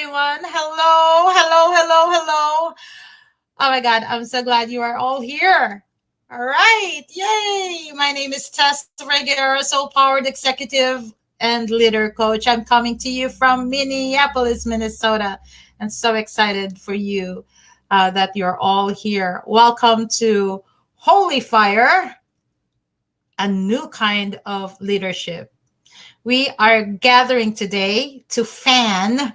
everyone. Hello, hello, hello, hello. Oh my God, I'm so glad you are all here. All right, yay. My name is Tess Reguera, Soul Powered Executive and Leader Coach. I'm coming to you from Minneapolis, Minnesota, and so excited for you that you're all here. Welcome to Holy Fire, a new kind of leadership. We are gathering today to fan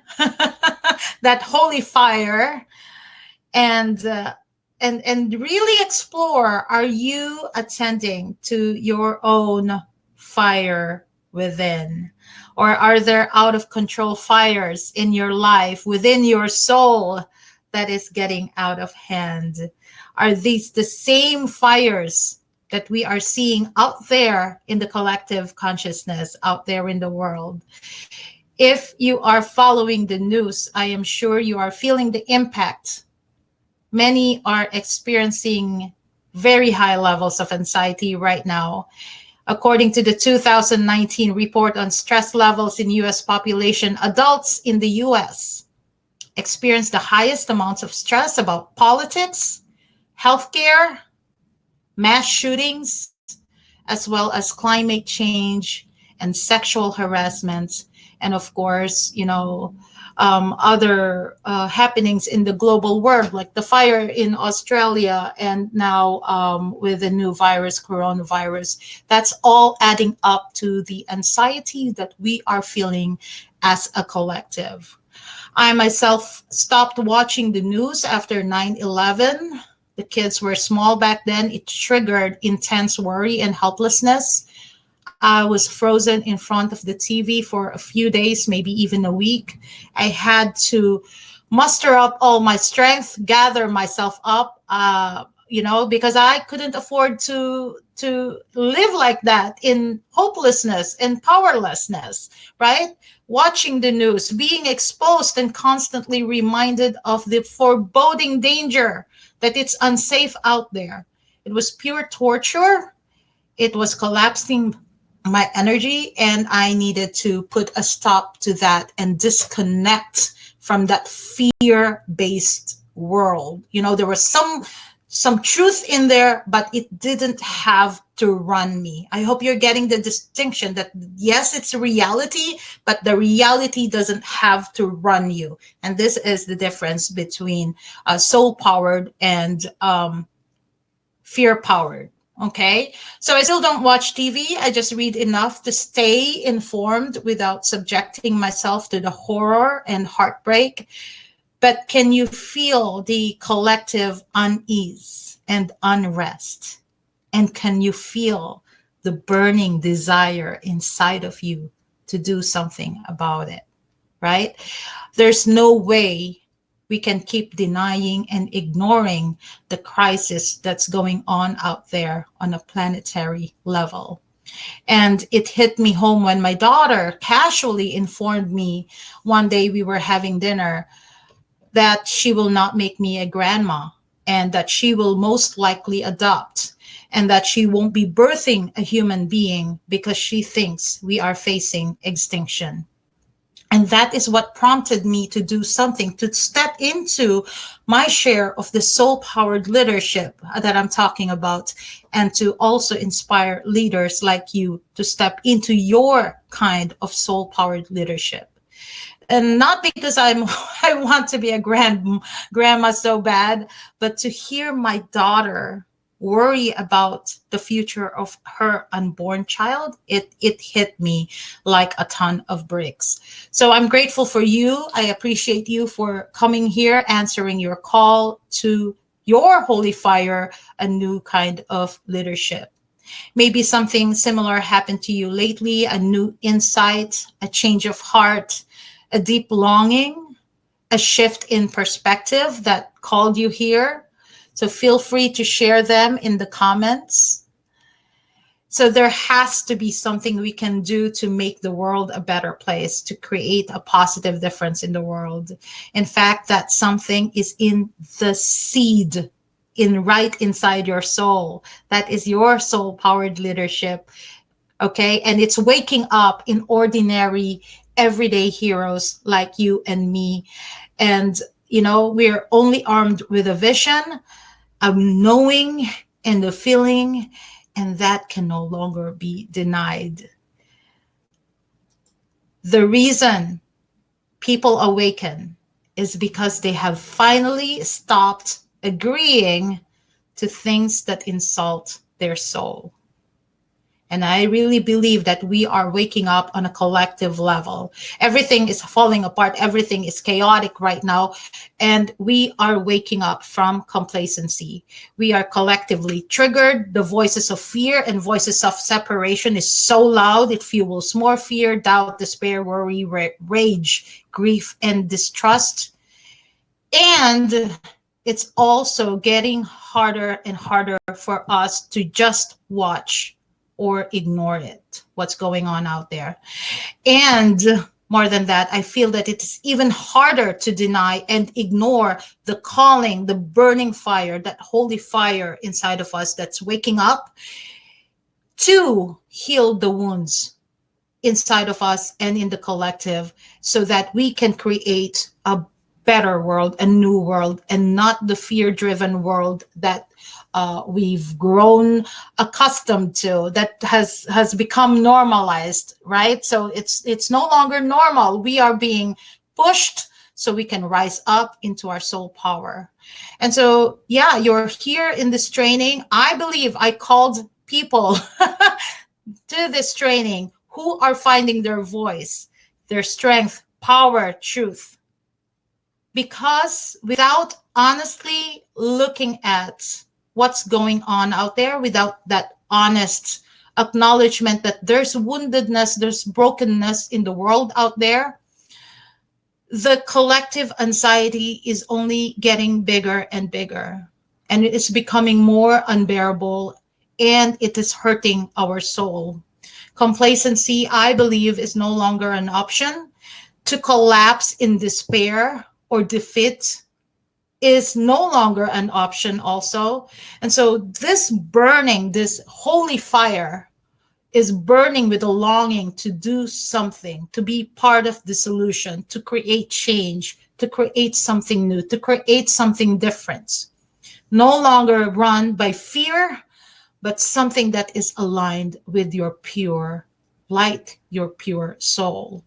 that holy fire and and really explore, are you attending to your own fire within, or are there out of control fires in your life within your soul that is getting out of hand? Are these the same fires that we are seeing out there in the collective consciousness out there in the world? If you are following the news, I am sure you are feeling the impact. Many are experiencing very high levels of anxiety right now. According to the 2019 report on stress levels in US population, adults in the US experience the highest amounts of stress about politics, healthcare, mass shootings, as well as climate change and sexual harassment, and of course, other happenings in the global world, like the fire in Australia, and now with the new virus, coronavirus. That's all adding up to the anxiety that we are feeling as a collective. I myself stopped watching the news after 9/11. The kids were small back then. It triggered intense worry and helplessness. I was frozen in front of the TV for a few days, maybe even a week. I had to muster up all my strength, gather myself up, because I couldn't afford to live like that in hopelessness and powerlessness, right? Watching the news, being exposed and constantly reminded of the foreboding danger that it's unsafe out there. It was pure torture. It was collapsing my energy, and I needed to put a stop to that and disconnect from that fear-based world. There was some truth in there, but it didn't have to run me. I hope you're getting the distinction that yes, it's a reality, but the reality doesn't have to run you. And this is the difference between soul-powered and fear-powered. Okay, so I still don't watch TV. I just read enough to stay informed without subjecting myself to the horror and heartbreak. But can you feel the collective unease and unrest? And can you feel the burning desire inside of you to do something about it, right? There's no way we can keep denying and ignoring the crisis that's going on out there on a planetary level. And it hit me home when my daughter casually informed me one day we were having dinner that she will not make me a grandma, and that she will most likely adopt, and that she won't be birthing a human being because she thinks we are facing extinction. And that is what prompted me to do something, to step into my share of the soul-powered leadership that I'm talking about, and to also inspire leaders like you to step into your kind of soul-powered leadership. And not because I want to be a grandma so bad, but to hear my daughter worry about the future of her unborn child, it hit me like a ton of bricks. So I'm grateful for you. I appreciate you for coming here, answering your call to your holy fire, a new kind of leadership. Maybe something similar happened to you lately, a new insight, a change of heart, a deep longing, a shift in perspective that called you here. So feel free to share them in the comments. So there has to be something we can do to make the world a better place, to create a positive difference in the world. In fact, that something is in the seed, right inside your soul. That is your soul-powered leadership. Okay, and it's waking up in ordinary, everyday heroes like you and me. And, we're only armed with a vision, a knowing, and a feeling, and that can no longer be denied. The reason people awaken is because they have finally stopped agreeing to things that insult their soul. And I really believe that we are waking up on a collective level. Everything is falling apart. Everything is chaotic right now. And we are waking up from complacency. We are collectively triggered. The voices of fear and voices of separation is so loud. It fuels more fear, doubt, despair, worry, rage, grief, and distrust. And it's also getting harder and harder for us to just watch or ignore it, what's going on out there. And more than that, I feel that it is even harder to deny and ignore the calling, the burning fire, that holy fire inside of us that's waking up to heal the wounds inside of us and in the collective, so that we can create a better world, a new world, and not the fear-driven world that we've grown accustomed to, that has become normalized, right? So it's no longer normal. We are being pushed so we can rise up into our soul power. And so, yeah, you're here in this training. I believe I called people to this training who are finding their voice, their strength, power, truth. Because without honestly looking at what's going on out there, without that honest acknowledgement that there's woundedness, there's brokenness in the world out there, the collective anxiety is only getting bigger and bigger. And it's becoming more unbearable, and it is hurting our soul. Complacency, I believe, is no longer an option. To collapse in despair or defeat is no longer an option also. And so this burning, this holy fire is burning with a longing to do something, to be part of the solution, to create change, to create something new, to create something different. No longer run by fear, but something that is aligned with your pure light, your pure soul.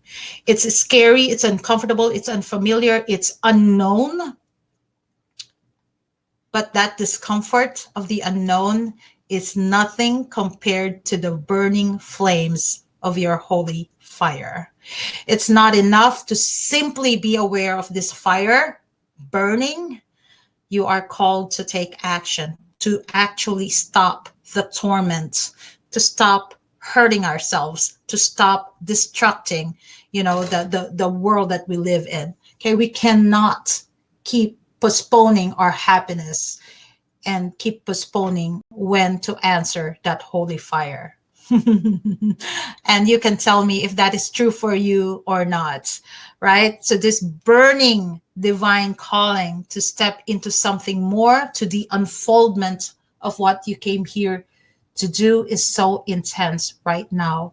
It's scary, it's uncomfortable, it's unfamiliar, it's unknown. But that discomfort of the unknown is nothing compared to the burning flames of your holy fire. It's not enough to simply be aware of this fire burning. You are called to take action, to actually stop the torment, to stop hurting ourselves, to stop destructing, the world that we live in. Okay, we cannot keep postponing our happiness and keep postponing when to answer that holy fire. And you can tell me if that is true for you or not, right? So this burning divine calling to step into something more, to the unfoldment of what you came here to do, is so intense right now.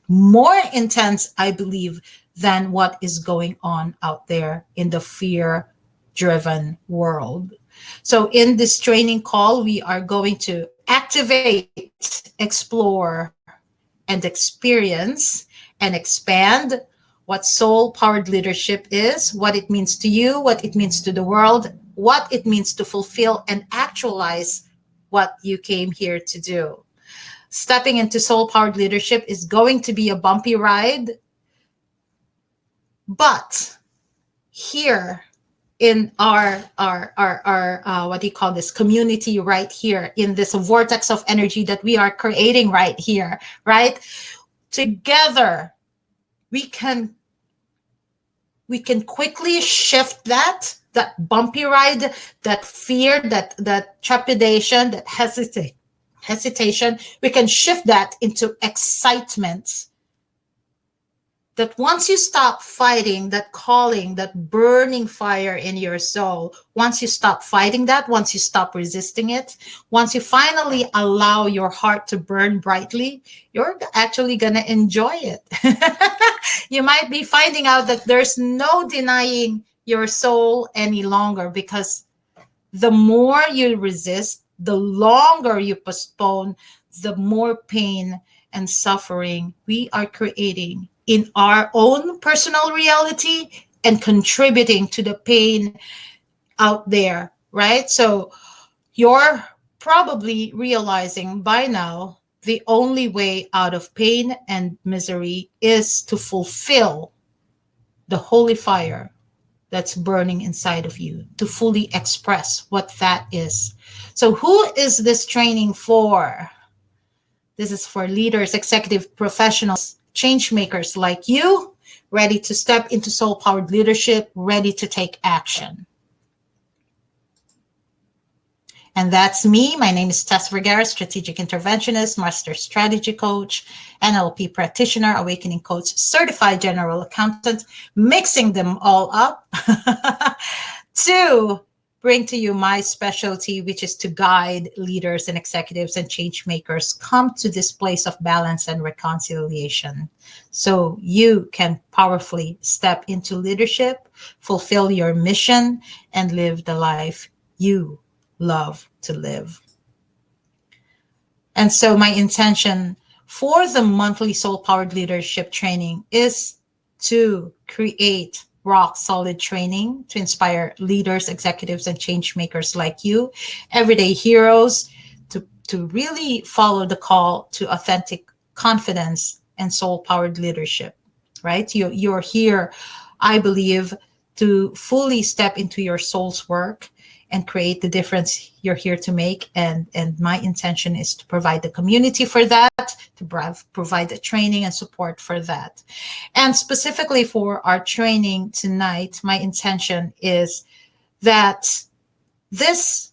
More intense, I believe, than what is going on out there in the fear-driven world. So in this training call, we are going to activate, explore, and experience and expand what soul-powered leadership is, what it means to you, what it means to the world, what it means to fulfill and actualize what you came here to do. Stepping into soul-powered leadership is going to be a bumpy ride, but here in our what do you call this, community right here, in this vortex of energy that we are creating right here, right? Together, we can quickly shift that bumpy ride, that fear, that trepidation, that hesitation. We can shift that into excitement. That once you stop fighting that calling, that burning fire in your soul, once you stop fighting that, once you stop resisting it, once you finally allow your heart to burn brightly, you're actually going to enjoy it. You might be finding out that there's no denying your soul any longer, because the more you resist, the longer you postpone, the more pain and suffering we are creating in our own personal reality and contributing to the pain out there, right? So you're probably realizing by now the only way out of pain and misery is to fulfill the holy fire that's burning inside of you, to fully express what that is. So, who is this training for? This is for leaders, executive professionals, change makers like you, ready to step into soul powered leadership, ready to take action. And that's me. My name is Tess Vergara, strategic interventionist, master strategy coach, NLP practitioner, awakening coach, certified general accountant, mixing them all up to bring to you my specialty, which is to guide leaders and executives and change makers come to this place of balance and reconciliation, so you can powerfully step into leadership, fulfill your mission, and live the life you love to live. And so my intention for the monthly Soul Powered Leadership training is to create rock solid training to inspire leaders, executives, and change makers like you, everyday heroes, to really follow the call to authentic confidence and soul powered leadership, right? You're here, I believe, to fully step into your soul's work and create the difference you're here to make. And my intention is to provide the community for that, to provide the training and support for that. And specifically for our training tonight, my intention is that this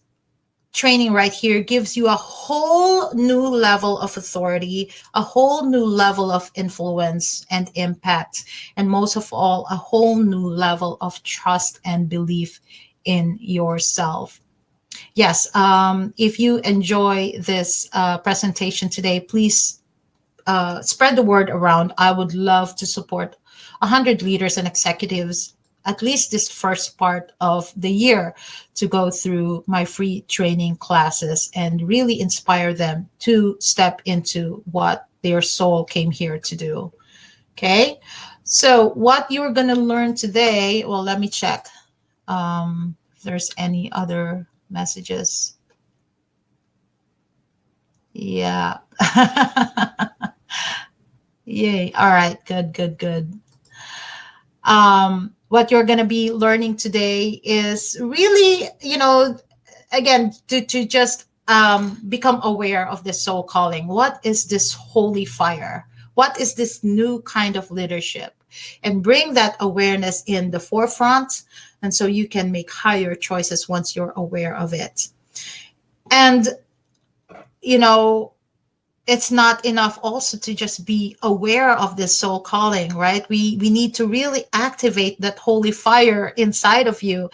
training right here gives you a whole new level of authority, a whole new level of influence and impact, and most of all, a whole new level of trust and belief in yourself. Yes, if you enjoy this presentation today, please spread the word around. I would love to support 100 leaders and executives, at least this first part of the year, to go through my free training classes and really inspire them to step into what their soul came here to do. Okay, so what you're going to learn today, well, let me check. If there's any other messages. Yeah. Yay. All right. Good. What you're going to be learning today is really, again, to just become aware of the soul calling. What is this holy fire? What is this new kind of leadership? And bring that awareness in the forefront. And so you can make higher choices once you're aware of it. And, it's not enough also to just be aware of this soul calling, right? We need to really activate that holy fire inside of you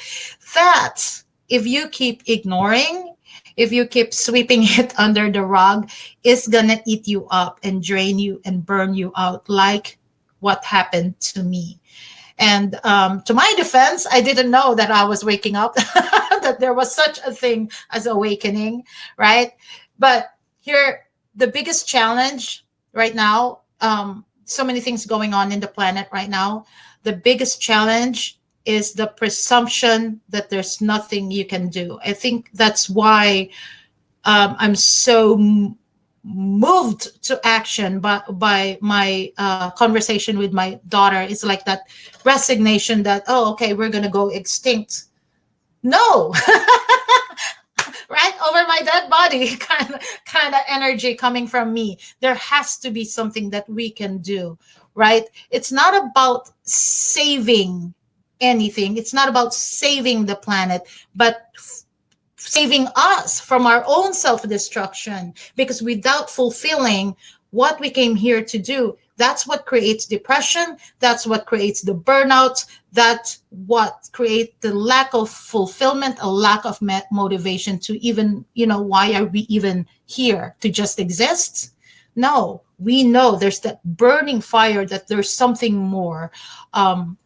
that if you keep ignoring, if you keep sweeping it under the rug, it's going to eat you up and drain you and burn you out, like what happened to me. And to my defense, I didn't know that I was waking up, that there was such a thing as awakening, right? But here, the biggest challenge right now, so many things going on in the planet right now. The biggest challenge is the presumption that there's nothing you can do. I think that's why I'm so moved to action by my conversation with my daughter. It's like that resignation that, oh, okay, we're going to go extinct. No. Right over my dead body kind of energy coming from me. There has to be something that we can do, right? It's not about saving anything. It's not about saving the planet, but saving us from our own self-destruction. Because without fulfilling what we came here to do, that's what creates depression. That's what creates the burnout. That's what creates the lack of fulfillment, a lack of motivation to even, why are we even here? To just exist? No, we know there's that burning fire, that there's something more um,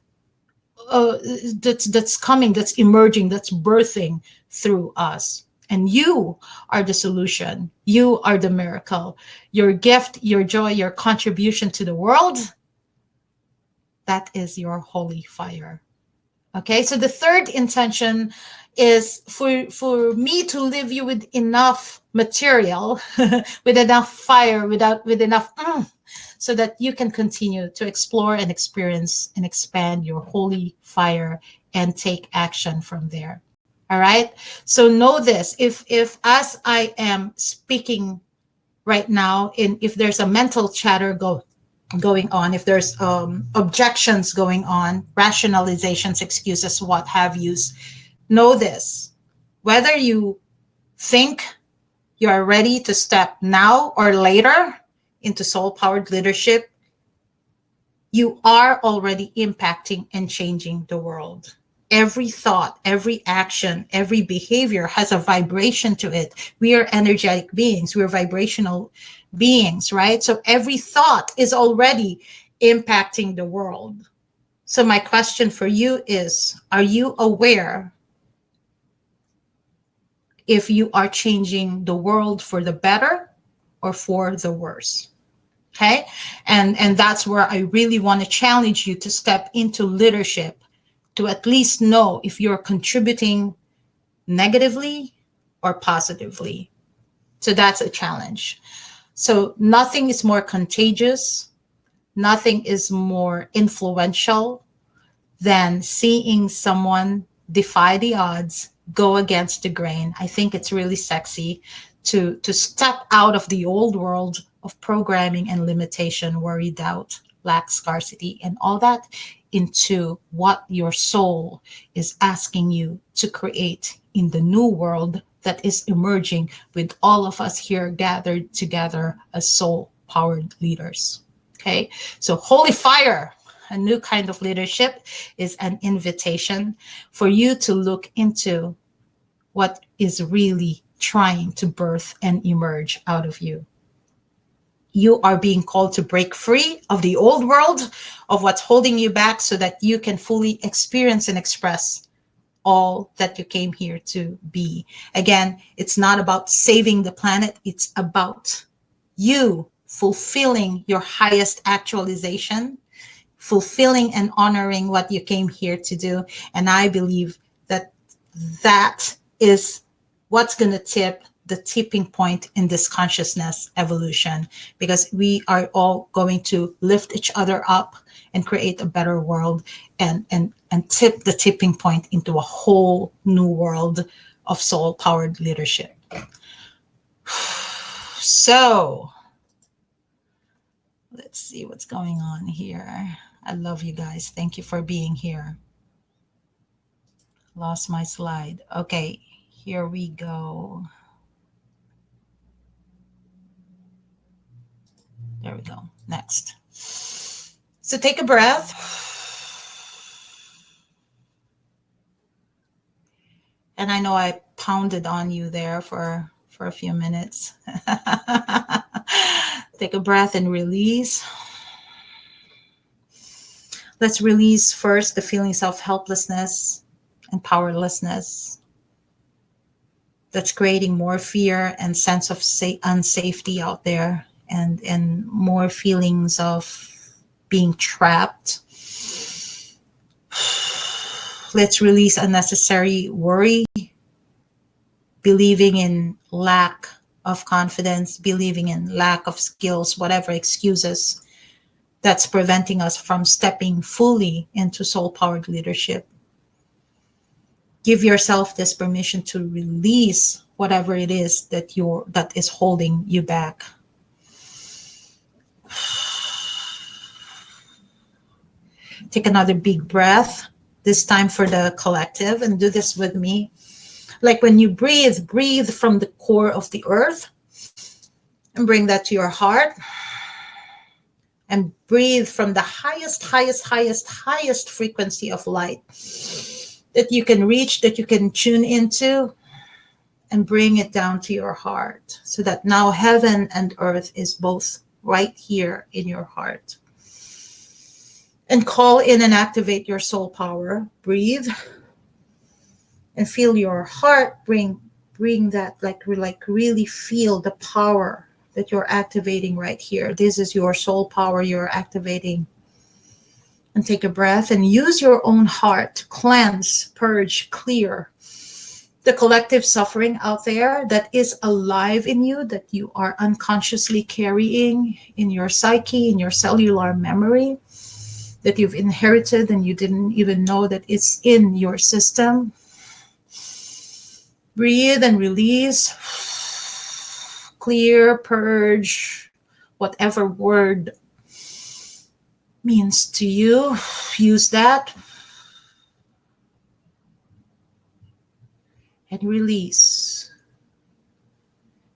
that's coming, that's emerging, that's birthing through us. And you are the solution. You are the miracle. Your gift, your joy, your contribution to the world, that is your holy fire. Okay, so the third intention is for me to leave you with enough material, with enough fire, with enough, so that you can continue to explore and experience and expand your holy fire and take action from there. All right. So know this: if as I am speaking right now, in if there's a mental chatter going on, if there's objections going on, rationalizations, excuses, what have yous, know this: whether you think you are ready to step now or later into soul powered leadership, you are already impacting and changing the world. Every thought, every action, every behavior has a vibration to it. We are energetic beings, we're vibrational beings, right? So every thought is already impacting the world. So my question for you is, are you aware if you are changing the world for the better or for the worse? Okay. And that's where I really want to challenge you to step into leadership, to at least know if you're contributing negatively or positively. So that's a challenge. So nothing is more contagious, nothing is more influential than seeing someone defy the odds, go against the grain. I think it's really sexy to step out of the old world of programming and limitation, worry, doubt, lack, scarcity, and all that, into what your soul is asking you to create in the new world that is emerging, with all of us here gathered together as soul powered leaders. Okay, so holy fire, a new kind of leadership, is an invitation for you to look into what is really trying to birth and emerge out of you. You are being called to break free of the old world, of what's holding you back, so that you can fully experience and express all that you came here to be. Again, it's not about saving the planet, it's about you fulfilling your highest actualization, fulfilling and honoring what you came here to do. And I believe that that is what's going to tip the tipping point in this consciousness evolution, because we are all going to lift each other up and create a better world, and tip the tipping point into a whole new world of soul powered leadership. So let's see what's going on here. I love you guys. Thank you for being here. Lost my slide. Okay, here we go. There we go. Next. So take a breath. And I know I pounded on you there for a few minutes. Take a breath and release. Let's release first the feelings of helplessness and powerlessness that's creating more fear and sense of unsafety out there, and more feelings of being trapped. Let's release unnecessary worry, believing in lack of confidence, believing in lack of skills, whatever excuses that's preventing us from stepping fully into soul-powered leadership. Give yourself this permission to release whatever it is that is holding you back. Take another big breath, this time for the collective, and do this with me. Like when you breathe from the core of the earth and bring that to your heart. And breathe from the highest frequency of light that you can reach, that you can tune into. and bring it down to your heart so that now heaven and earth is both right here in your heart. And call in and activate your soul power. Breathe and feel your heart bring that, like really feel the power that you're activating right here. This is your soul power you're activating. And take a breath and use your own heart to cleanse, purge, clear the collective suffering out there that is alive in you, that you are unconsciously carrying in your psyche, in your cellular memory, that you've inherited and you didn't even know that it's in your system. Breathe and release. Clear, purge, whatever word means to you, use that. And release.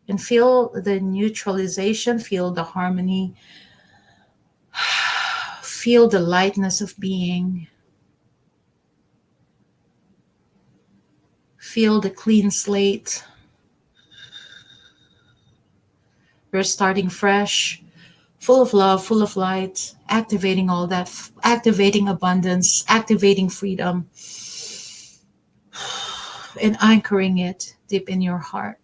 And feel the neutralization, feel the harmony, feel the lightness of being. Feel the clean slate. You're starting fresh, full of love, full of light, activating all that, activating abundance, activating freedom, and anchoring it deep in your heart.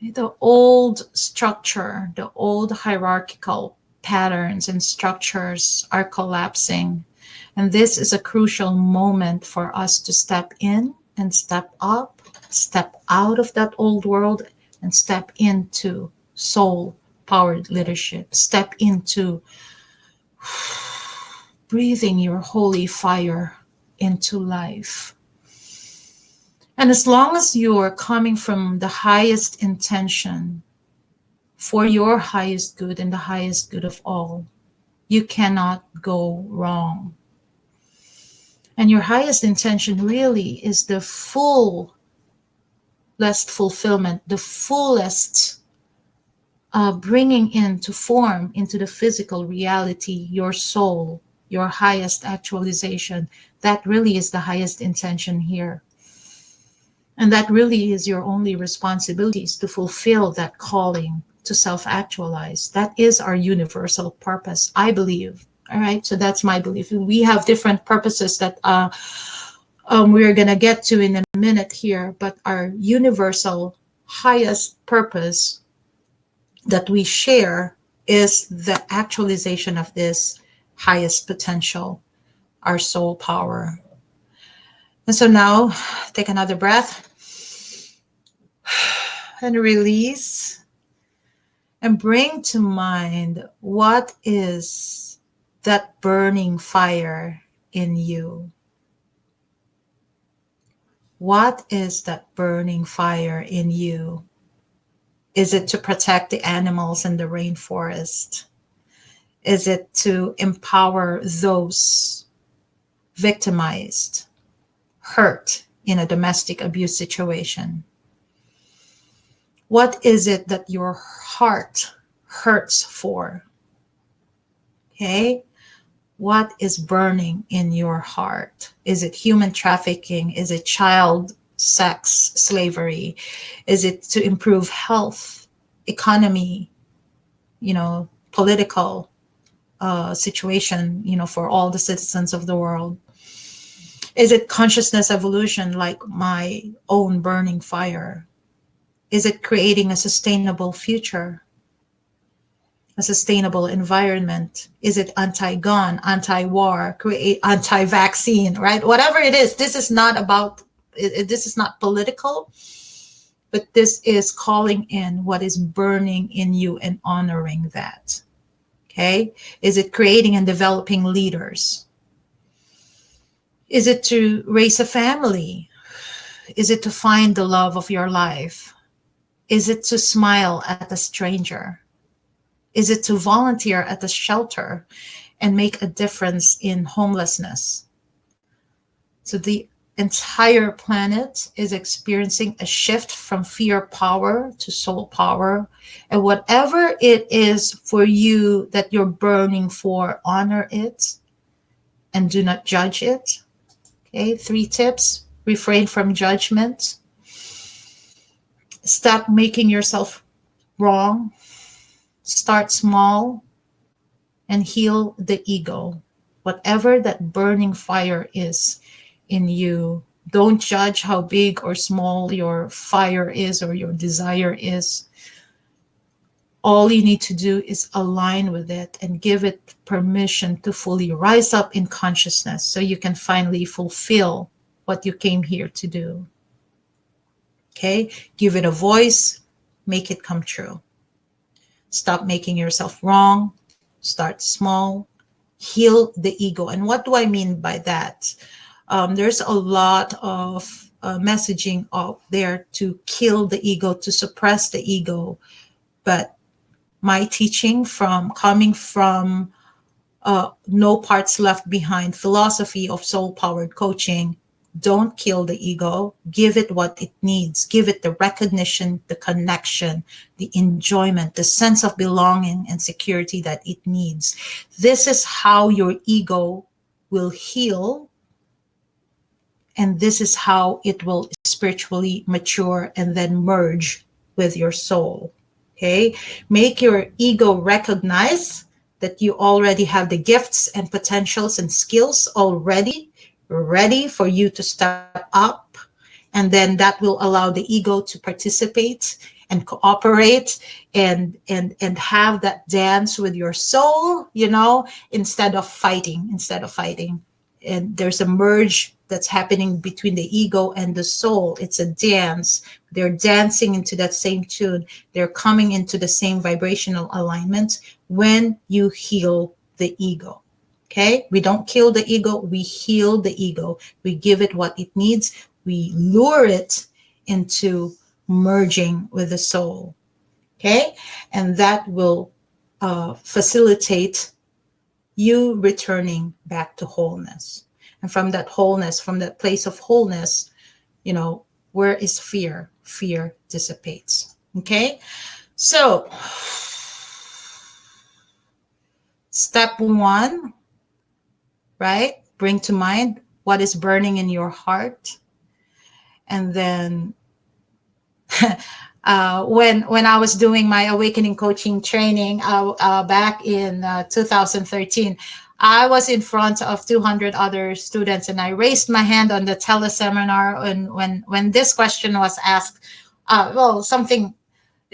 The old structure, the old hierarchical patterns and structures are collapsing. And this is a crucial moment for us to step in and step up, step out of that old world and step into soul-powered leadership. Step into breathing your holy fire into life. And as long as you are coming from the highest intention for your highest good and the highest good of all, you cannot go wrong. And your highest intention really is the fullest fulfillment, the fullest bringing into form, into the physical reality, your soul, your highest actualization. That really is the highest intention here. And that really is your only responsibility, is to fulfill that calling to self-actualize. That is our universal purpose, I believe. All right, so that's my belief. We have different purposes that we're going to get to in a minute here, but our universal highest purpose that we share is the actualization of this highest potential, our soul power. And so now take another breath and release and bring to mind what is that burning fire in you. What is that burning fire in you? Is it to protect the animals in the rainforest? Is it to empower those victimized, hurt in a domestic abuse situation? What is it that your heart hurts for? Okay? What is burning in your heart? Is it human trafficking? Is it child sex slavery? Is it to improve health, economy, political situation, for all the citizens of the world? Is it consciousness evolution, like my own burning fire? Is it creating a sustainable future, a sustainable environment? Is it anti-gun, anti-war, anti-vaccine, right? Whatever it is, this is not about, this is not political, but this is calling in what is burning in you and honoring that. Okay? Is it creating and developing leaders? Is it to raise a family? Is it to find the love of your life? Is it to smile at a stranger? Is it to volunteer at a shelter and make a difference in homelessness? So the entire planet is experiencing a shift from fear power to soul power. And whatever it is for you that you're burning for, honor it and do not judge it. Okay, 3 tips. Refrain from judgment. Stop making yourself wrong. Start small and heal the ego. Whatever that burning fire is in you, don't judge how big or small your fire is or your desire is. All you need to do is align with it and give it permission to fully rise up in consciousness so you can finally fulfill what you came here to do. Okay? Give it a voice, make it come true. Stop making yourself wrong, start small, heal the ego. And what do I mean by that? There's a lot of messaging out there to kill the ego, to suppress the ego. But my teaching coming from no parts left behind philosophy of soul powered coaching, don't kill the ego, give it what it needs, give it the recognition, the connection, the enjoyment, the sense of belonging and security that it needs. This is how your ego will heal, and this is how it will spiritually mature and then merge with your soul. Okay, make your ego recognize that you already have the gifts and potentials and skills already ready for you to step up. And then that will allow the ego to participate and cooperate and have that dance with your soul, instead of fighting. And there's a merge that's happening between the ego and the soul. It's a dance. They're dancing into that same tune. They're coming into the same vibrational alignment when you heal the ego. Okay? We don't kill the ego. We heal the ego. We give it what it needs. We lure it into merging with the soul. Okay? And that will facilitate you returning back to wholeness. And from that wholeness, from that place of wholeness, where is fear? Fear dissipates. Okay? So, step one, right? Bring to mind what is burning in your heart. And then when I was doing my awakening coaching training back in 2013, I was in front of 200 other students, and I raised my hand on the teleseminar. And when this question was asked, something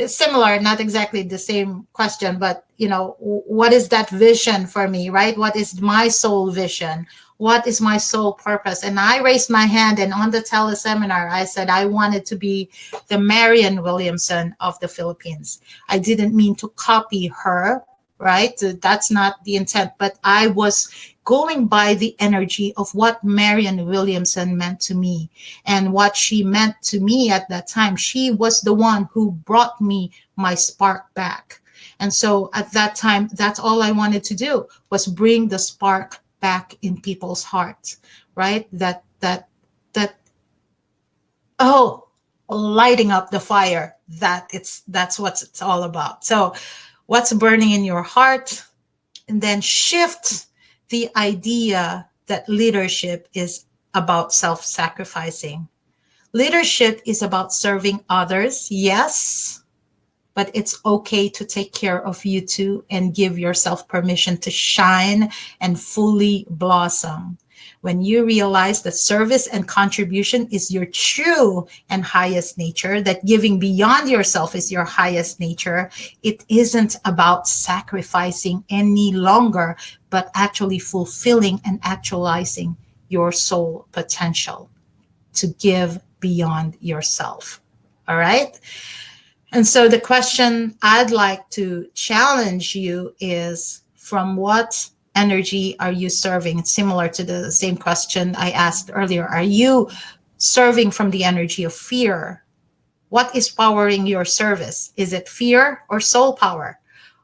similar, not exactly the same question, but what is that vision for me, right? What is my soul vision? What is my soul purpose? And I raised my hand, and on the teleseminar, I said I wanted to be the Marianne Williamson of the Philippines. I didn't mean to copy her, right? That's not the intent, but I was going by the energy of what Marianne Williamson meant to me and what she meant to me at that time. She was the one who brought me my spark back. And so at that time, that's all I wanted to do, was bring the spark back in people's hearts, right? Lighting up the fire, that's what it's all about. So what's burning in your heart? And then shift the idea that leadership is about self-sacrificing. Leadership is about serving others, yes, but it's okay to take care of you too and give yourself permission to shine and fully blossom. When you realize that service and contribution is your true and highest nature, that giving beyond yourself is your highest nature, it isn't about sacrificing any longer, but actually fulfilling and actualizing your soul potential to give beyond yourself. All right? And so the question I'd like to challenge you is, from what energy are you serving? It's similar to the same question I asked earlier. Are you serving from the energy of fear? What is powering your service? Is it fear or soul power?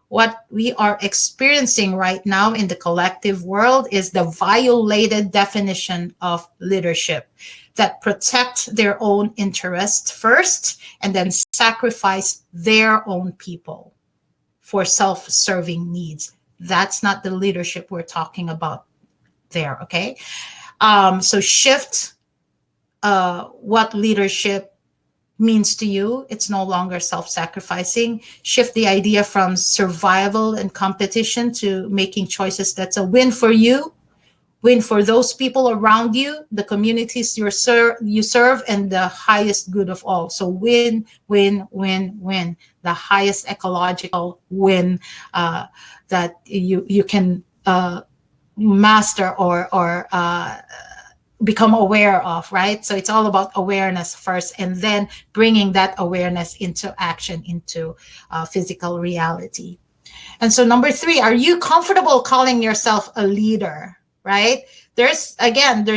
What we are experiencing right now in the collective world is the violated definition of leadership, that protect their own interests first and then sacrifice their own people for self-serving needs. That's not the leadership we're talking about there, okay? So shift what leadership means to you. It's no longer self-sacrificing. Shift the idea from survival and competition to making choices that's a win for you, win for those people around you, the communities you serve, and the highest good of all. So win, win, win, win. The highest ecological win that you can master or become aware of, right? So it's all about awareness first, and then bringing that awareness into action, into physical reality. And so number 3, are you comfortable calling yourself a leader, right? There's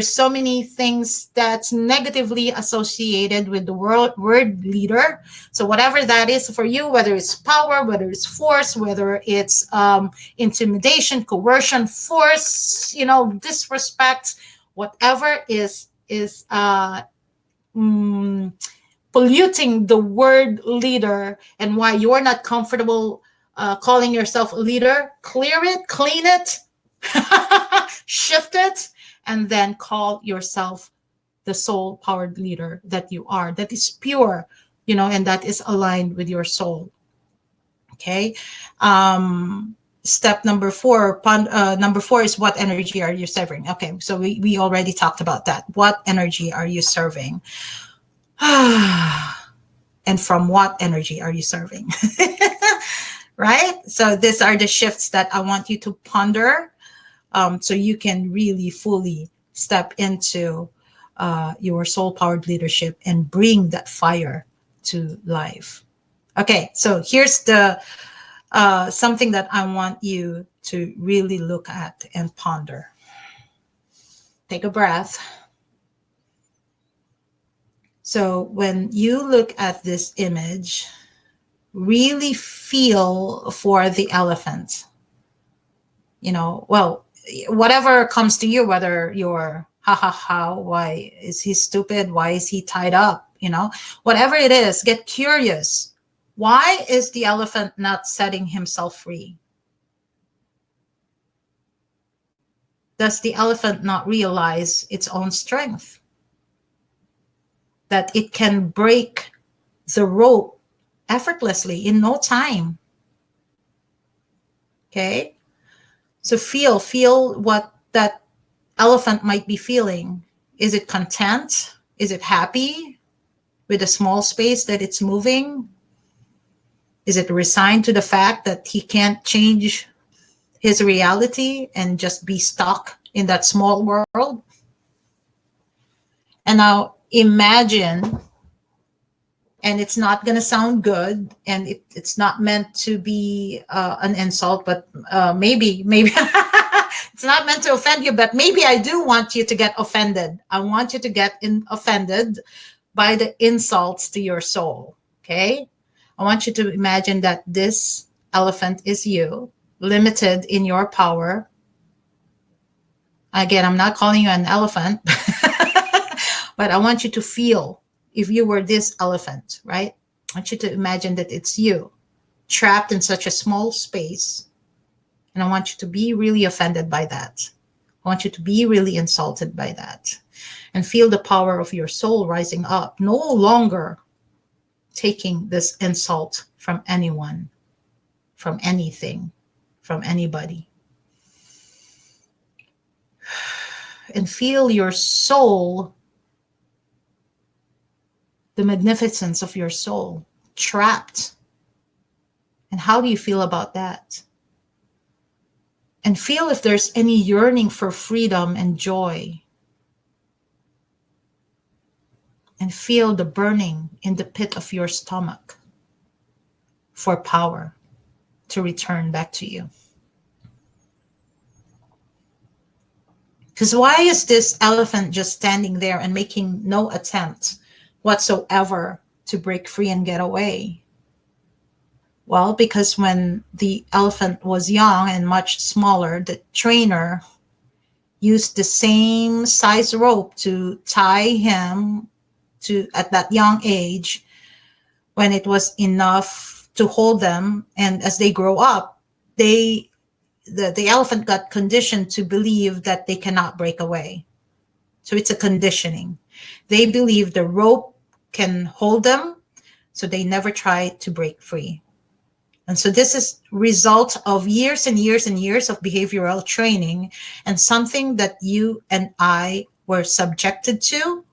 so many things that's negatively associated with the word leader. So whatever that is for you, whether it's power, whether it's force, whether it's intimidation, coercion, force, disrespect, whatever is polluting the word leader, and why you're not comfortable calling yourself a leader, clear it, clean it, shift it, and then call yourself the soul-powered leader that you are, that is pure, and that is aligned with your soul. Okay. Step number 4, number 4 is, what energy are you serving? Okay, so we already talked about that. What energy are you serving? And from what energy are you serving? Right? So these are the shifts that I want you to ponder, so you can really fully step into your soul-powered leadership and bring that fire to life. Okay, so here's the something that I want you to really look at and ponder. Take a breath. So when you look at this image, really feel for the elephant. Well, whatever comes to you, whether you're, why is he stupid? Why is he tied up? Whatever it is, get curious. Why is the elephant not setting himself free? Does the elephant not realize its own strength? That it can break the rope effortlessly in no time. Okay? So feel what that elephant might be feeling. Is it content? Is it happy with the small space that it's moving? Is it resigned to the fact that he can't change his reality and just be stuck in that small world? And now imagine, and it's not going to sound good, and it's not meant to be an insult, but maybe it's not meant to offend you, but maybe I do want you to get offended. I want you to get offended by the insults to your soul. Okay? I want you to imagine that this elephant is you, limited in your power. Again, I'm not calling you an elephant, but I want you to feel if you were this elephant, right? I want you to imagine that it's you, trapped in such a small space. And I want you to be really offended by that. I want you to be really insulted by that. And feel the power of your soul rising up, no longer taking this insult from anyone, from anything, from anybody. And feel your soul, the magnificence of your soul, trapped. And how do you feel about that? And feel if there's any yearning for freedom and joy. And feel the burning in the pit of your stomach for power to return back to you. Because why is this elephant just standing there and making no attempt whatsoever to break free and get away? Well, because when the elephant was young and much smaller, the trainer used the same size rope to tie him to at that young age, when it was enough to hold them. And as they grow up, the elephant got conditioned to believe that they cannot break away. So it's a conditioning. They believe the rope can hold them So they never try to break free. And so this is result of years and years and years of behavioral training, and something that you and I were subjected to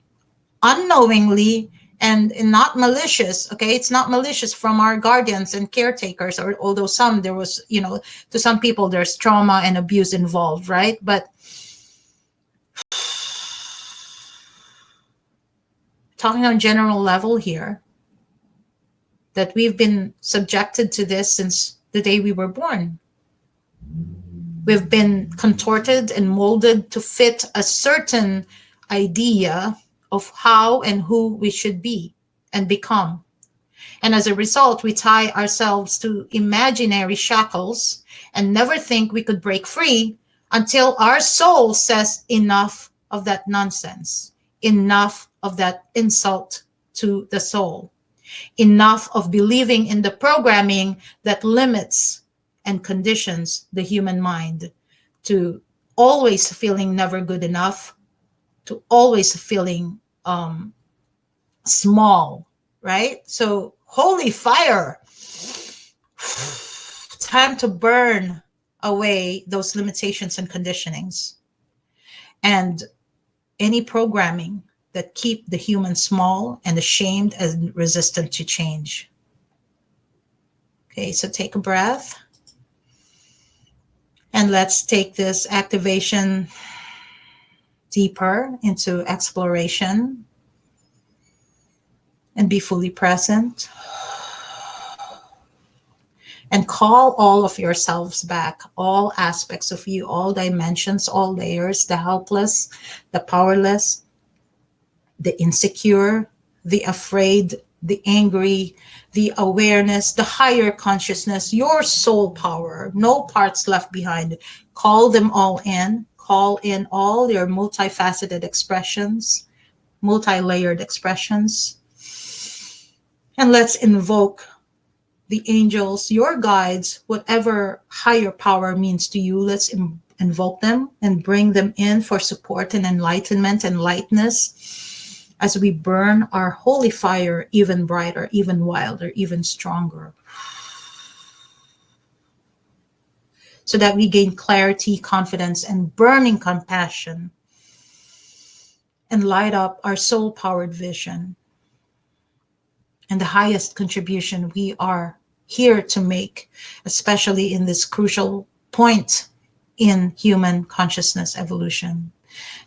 unknowingly and not malicious. Okay, it's not malicious from our guardians and caretakers, or although some there was, to some people there's trauma and abuse involved, right? But talking on general level here, that we've been subjected to this since the day we were born. We've been contorted and molded to fit a certain idea of how and who we should be and become. And as a result, we tie ourselves to imaginary shackles and never think we could break free until our soul says enough of that nonsense, enough of that insult to the soul, enough of believing in the programming that limits and conditions the human mind to always feeling never good enough, to always feeling small, right? So holy fire, time to burn away those limitations and conditionings and any programming that keep the human small and ashamed and resistant to change. Okay, so take a breath. And let's take this activation deeper into exploration and be fully present. And call all of yourselves back, all aspects of you, all dimensions, all layers, the helpless, the powerless, the insecure, the afraid, the angry, the awareness, the higher consciousness, your soul power, no parts left behind. Call them all in. Call in all your multifaceted expressions, multi-layered expressions. And let's invoke the angels, your guides, whatever higher power means to you. Let's invoke them and bring them in for support and enlightenment and lightness as we burn our holy fire even brighter, even wilder, even stronger, so that we gain clarity, confidence, and burning compassion and light up our soul-powered vision and the highest contribution we are here to make, especially in this crucial point in human consciousness evolution.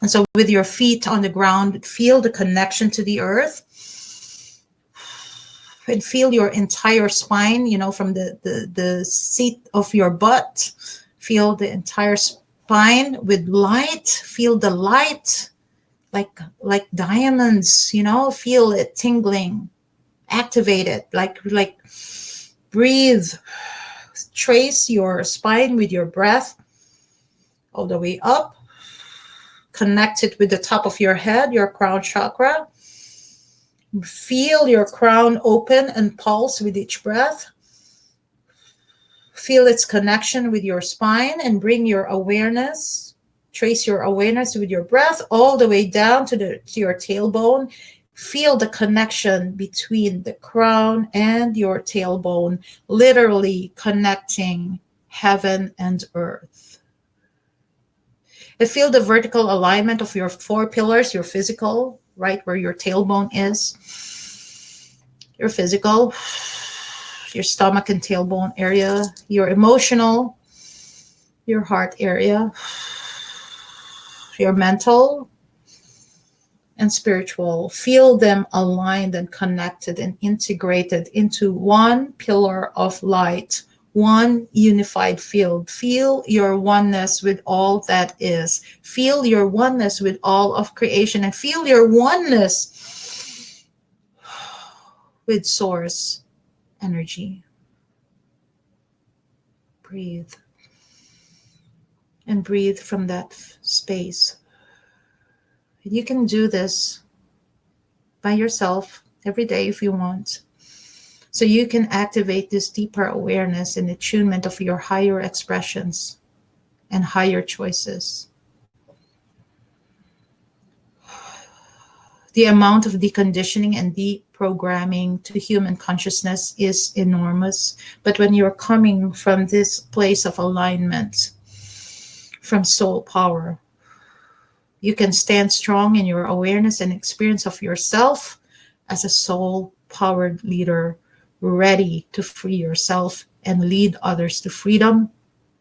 And so with your feet on the ground, feel the connection to the earth and feel your entire spine, from the seat of your butt. Feel the entire spine with light. Feel the light like diamonds, feel it tingling. Activate it, like breathe. Trace your spine with your breath all the way up. Connect it with the top of your head, your crown chakra. Feel your crown open and pulse with each breath. Feel its connection with your spine and bring your awareness, trace your awareness with your breath all the way down to your tailbone. Feel the connection between the crown and your tailbone, literally connecting heaven and earth. And feel the vertical alignment of your 4 pillars, your physical, right where your tailbone is, your physical, your stomach and tailbone area, your emotional, your heart area, your mental, and spiritual. Feel them aligned and connected and integrated into one pillar of light, one unified field. Feel your oneness with all that is. Feel your oneness with all of creation, and feel your oneness with source energy. Breathe. And breathe from that space. You can do this by yourself every day if you want. So you can activate this deeper awareness and attunement of your higher expressions and higher choices. The amount of deconditioning and deprogramming to human consciousness is enormous. But when you're coming from this place of alignment, from soul power, you can stand strong in your awareness and experience of yourself as a soul-powered leader, ready to free yourself and lead others to freedom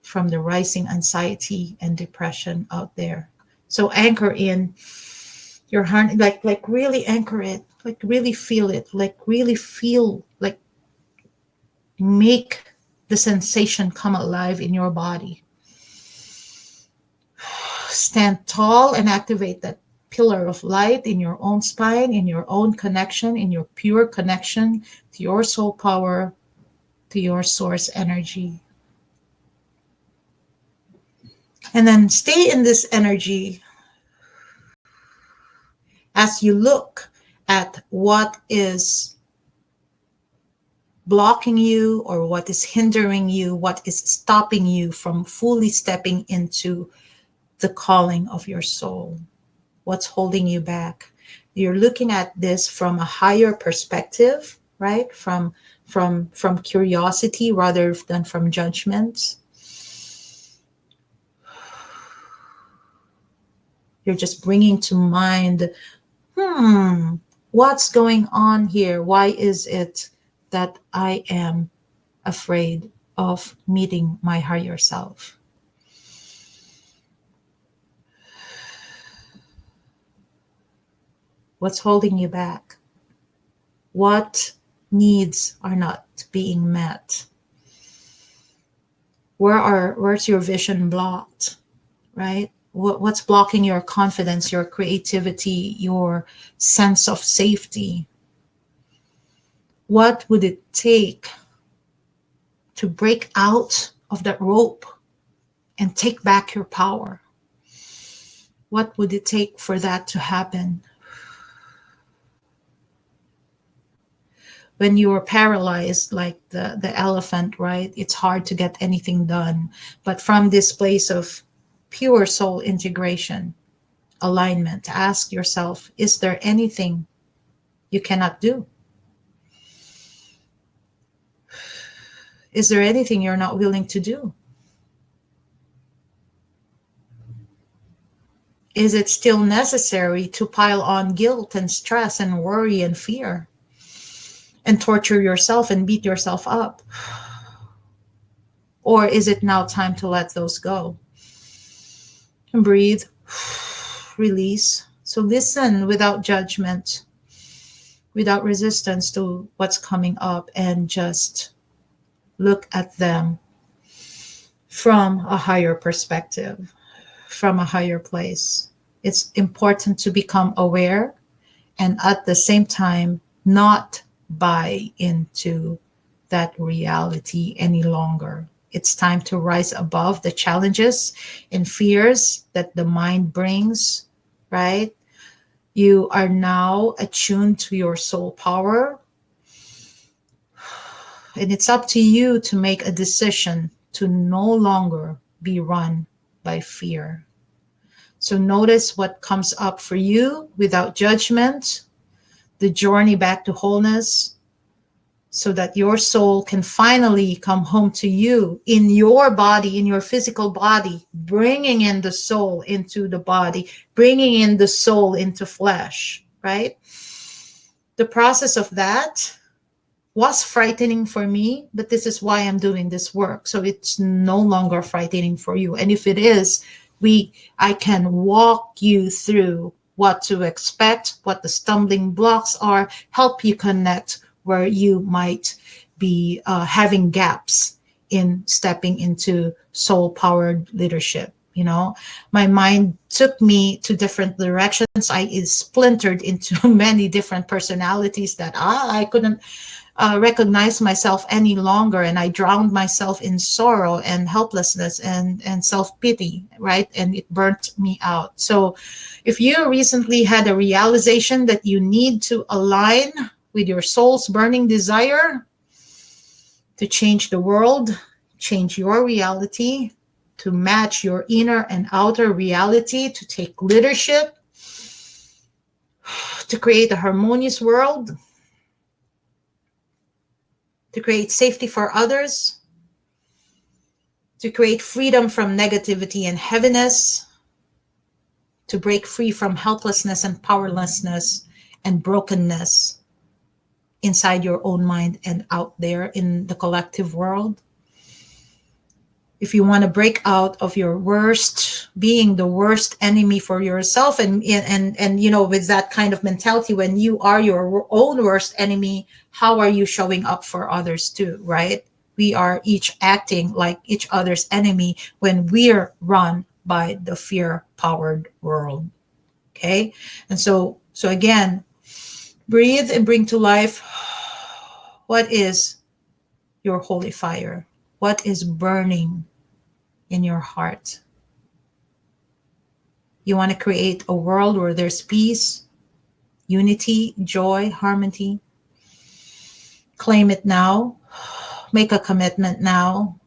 from the rising anxiety and depression out there. So anchor in your heart, like really anchor it, like really feel it, like really feel, like make the sensation come alive in your body. Stand tall and activate that pillar of light in your own spine, in your own connection, in your pure connection to your soul power, to your source energy. And then stay in this energy as you look at what is blocking you or what is hindering you, what is stopping you from fully stepping into the calling of your soul. What's holding you back? You're looking at this from a higher perspective, right? From curiosity rather than from judgment. You're just bringing to mind, what's going on here? Why is it that I am afraid of meeting my higher self? What's holding you back? What needs are not being met? Where's your vision blocked, right? What's blocking your confidence, your creativity, your sense of safety? What would it take to break out of that rope and take back your power? What would it take for that to happen? When you are paralyzed like the elephant, right? It's hard to get anything done. But from this place of pure soul integration, alignment, ask yourself, is there anything you cannot do? Is there anything you're not willing to do? Is it still necessary to pile on guilt and stress and worry and fear and torture yourself and beat yourself up? Or is it now time to let those go? And breathe, release. So listen without judgment, without resistance to what's coming up, and just look at them from a higher perspective, from a higher place. It's important to become aware and at the same time not buy into that reality any longer. It's time to rise above the challenges and fears that the mind brings, right? You are now attuned to your soul power. And it's up to you to make a decision to no longer be run by fear. So notice what comes up for you without judgment, the journey back to wholeness, so that your soul can finally come home to you in your body, in your physical body, bringing in the soul into the body, bringing in the soul into flesh, right? The process of that was frightening for me, but this is why I'm doing this work. So it's no longer frightening for you. And if it is, I can walk you through what to expect, what the stumbling blocks are, help you connect where you might be having gaps in stepping into soul-powered leadership. You know, my mind took me to different directions. I is splintered into many different personalities that I couldn't recognize myself any longer, and I drowned myself in sorrow and helplessness and self-pity, right? And it burnt me out. So if you recently had a realization that you need to align with your soul's burning desire to change the world, change your reality, to match your inner and outer reality, to take leadership, to create a harmonious world, to create safety for others, to create freedom from negativity and heaviness, to break free from helplessness and powerlessness and brokenness inside your own mind and out there in the collective world. If you want to break out of your worst, being the worst enemy for yourself, and with that kind of mentality, when you are your own worst enemy, how are you showing up for others too, right? We are each acting like each other's enemy when we're run by the fear-powered world. Okay? And so again, breathe and bring to life what is your holy fire, what is burning in your heart. You want to create a world where there's peace, unity, joy, harmony. Claim it now. Make a commitment now.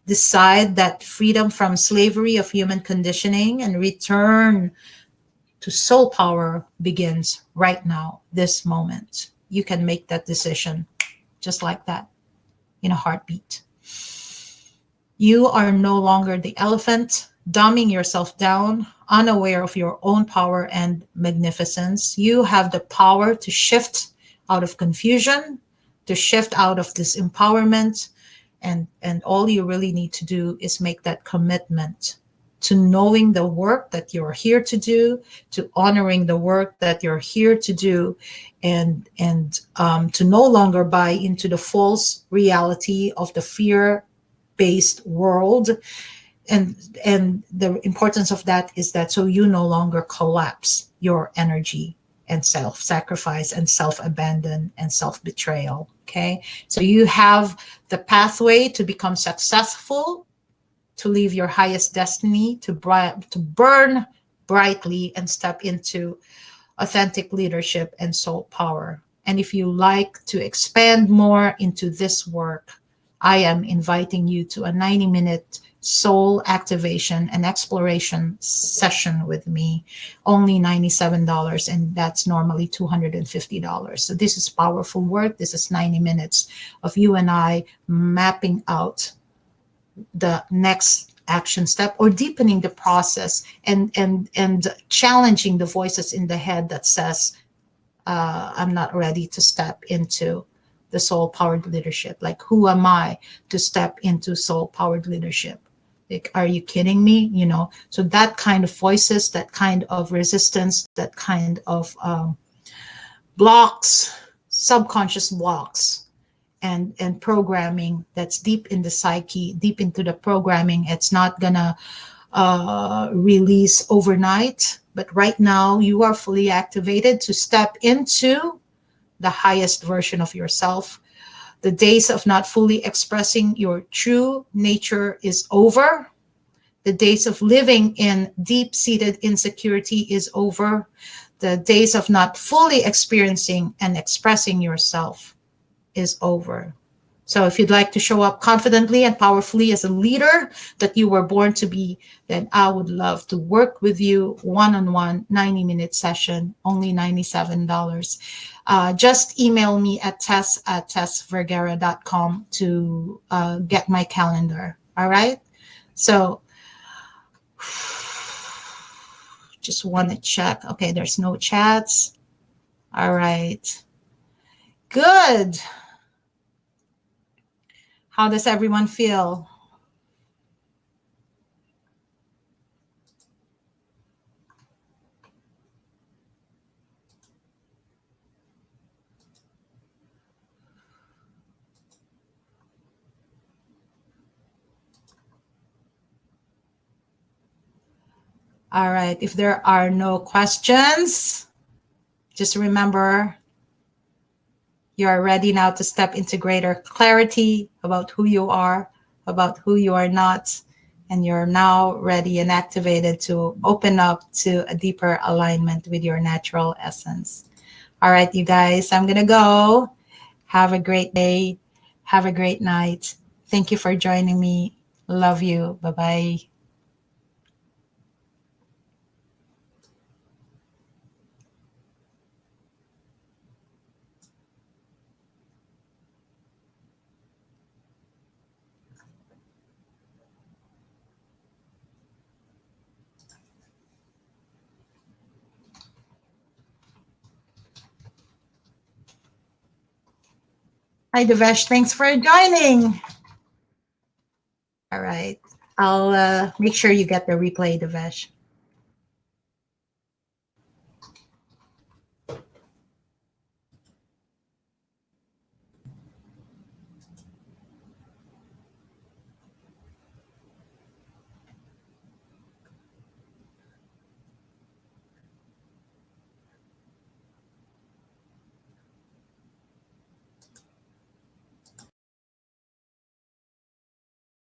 Decide that freedom from slavery of human conditioning and return to soul power begins right now, this moment. You can make that decision just like that in a heartbeat. You are no longer the elephant, dumbing yourself down, unaware of your own power and magnificence. You have the power to shift out of confusion, to shift out of disempowerment, and all you really need to do is make that commitment to knowing the work that you're here to do, to honoring the work that you're here to do, and to no longer buy into the false reality of the fear-based world. And the importance of that is that so you no longer collapse your energy and self-sacrifice and self-abandon and self-betrayal. Okay, so you have the pathway to become successful, to live your highest destiny, to burn brightly and step into authentic leadership and soul power. And if you like to expand more into this work, I am inviting you to a 90-minute soul activation and exploration session with me, only $97, and that's normally $250. So this is powerful work. This is 90 minutes of you and I mapping out the next action step or deepening the process and challenging the voices in the head that says, I'm not ready to step into the soul-powered leadership. Like, who am I to step into soul-powered leadership? Like, are you kidding me? So that kind of voices, that kind of resistance, that kind of blocks, subconscious blocks, and programming that's deep in the psyche, deep into the programming. It's not gonna release overnight, but right now you are fully activated to step into the highest version of yourself. The days of not fully expressing your true nature is over. The days of living in deep-seated insecurity is over. The days of not fully experiencing and expressing yourself is over. So if you'd like to show up confidently and powerfully as a leader that you were born to be, then I would love to work with you one-on-one, 90-minute session, only $97. Just email me at tess@tessvergara.com to get my calendar. All right? So just want to check. Okay, there's no chats. All right. Good. How does everyone feel? All right, if there are no questions, just remember you are ready now to step into greater clarity about who you are, about who you are not, and you're now ready and activated to open up to a deeper alignment with your natural essence. All right, you guys, I'm gonna go. Have a great day. Have a great night. Thank you for joining me. Love you. Bye-bye. Hi, Devesh. Thanks for joining. All right. I'll make sure you get the replay, Devesh.